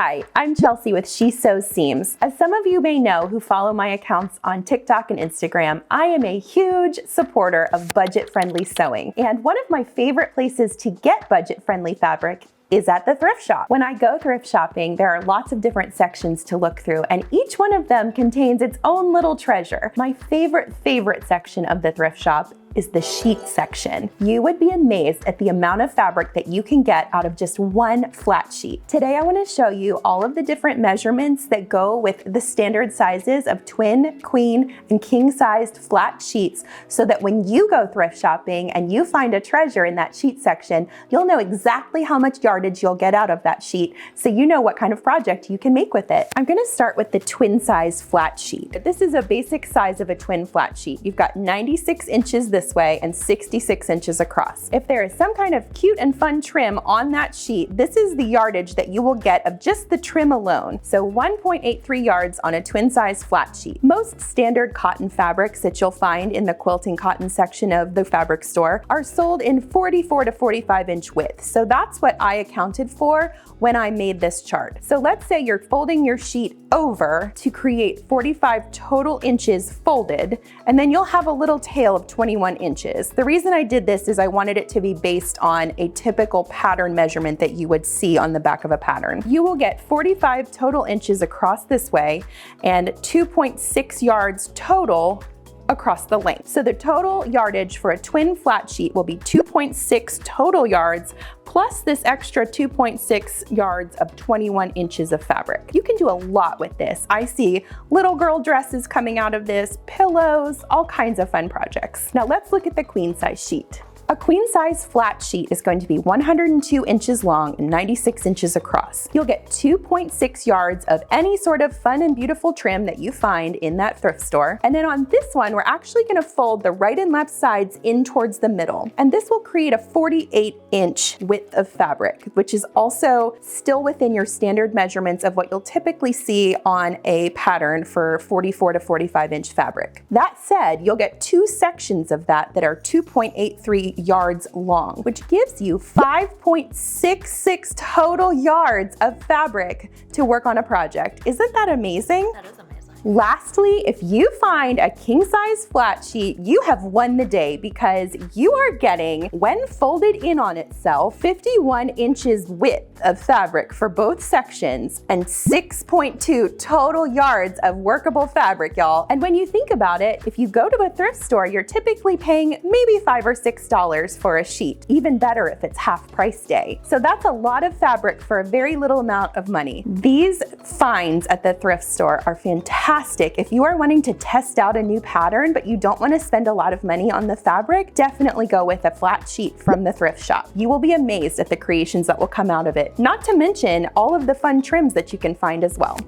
Hi, I'm Chelsea with She Sews Seams. As some of you may know who follow my accounts on TikTok and Instagram, I am a huge supporter of budget-friendly sewing. And one of my favorite places to get budget-friendly fabric is at the thrift shop. When I go thrift shopping, there are lots of different sections to look through, and each one of them contains its own little treasure. My favorite section of the thrift shop is the sheet section. You would be amazed at the amount of fabric that you can get out of just one flat sheet. Today I want to show you all of the different measurements that go with the standard sizes of twin, queen, and king-sized flat sheets, so that when you go thrift shopping and you find a treasure in that sheet section, you'll know exactly how much yardage you'll get out of that sheet, so you know what kind of project you can make with it. I'm going to start with the twin size flat sheet. This is a basic size of a twin flat sheet. You've got 96 inches this way and 66 inches across. If there is some kind of cute and fun trim on that sheet, this is the yardage that you will get of just the trim alone. So 1.83 yards on a twin size flat sheet. Most standard cotton fabrics that you'll find in the quilting cotton section of the fabric store are sold in 44 to 45 inch width. So that's what I accounted for when I made this chart. So let's say you're folding your sheet over to create 45 total inches folded, and then you'll have a little tail of 21 inches. The reason I did this is I wanted it to be based on a typical pattern measurement that you would see on the back of a pattern. You will get 45 total inches across this way and 2.6 yards total across the length. So the total yardage for a twin flat sheet will be 2.6 total yards plus this extra 2.6 yards of 21 inches of fabric. You can do a lot with this. I see little girl dresses coming out of this, pillows, all kinds of fun projects. Now let's look at the queen size sheet. A queen size flat sheet is going to be 102 inches long and 96 inches across. You'll get 2.6 yards of any sort of fun and beautiful trim that you find in that thrift store. And then on this one, we're actually gonna fold the right and left sides in towards the middle. And this will create a 48-inch width of fabric, which is also still within your standard measurements of what you'll typically see on a pattern for 44 to 45-inch fabric. That said, you'll get two sections of that are 2.83 yards long, which gives you 5.66 total yards of fabric to work on a project. Isn't that amazing? That is amazing. Lastly, if you find a king size flat sheet, you have won the day, because you are getting, when folded in on itself, 51 inches width of fabric for both sections and 6.2 total yards of workable fabric, y'all. And when you think about it, if you go to a thrift store, you're typically paying maybe $5 or $6 for a sheet. Even better if it's half price day. So that's a lot of fabric for a very little amount of money. These finds at the thrift store are fantastic if you are wanting to test out a new pattern, but you don't want to spend a lot of money on the fabric. Definitely go with a flat sheet from the thrift shop. You will be amazed at the creations that will come out of it. Not to mention all of the fun trims that you can find as well.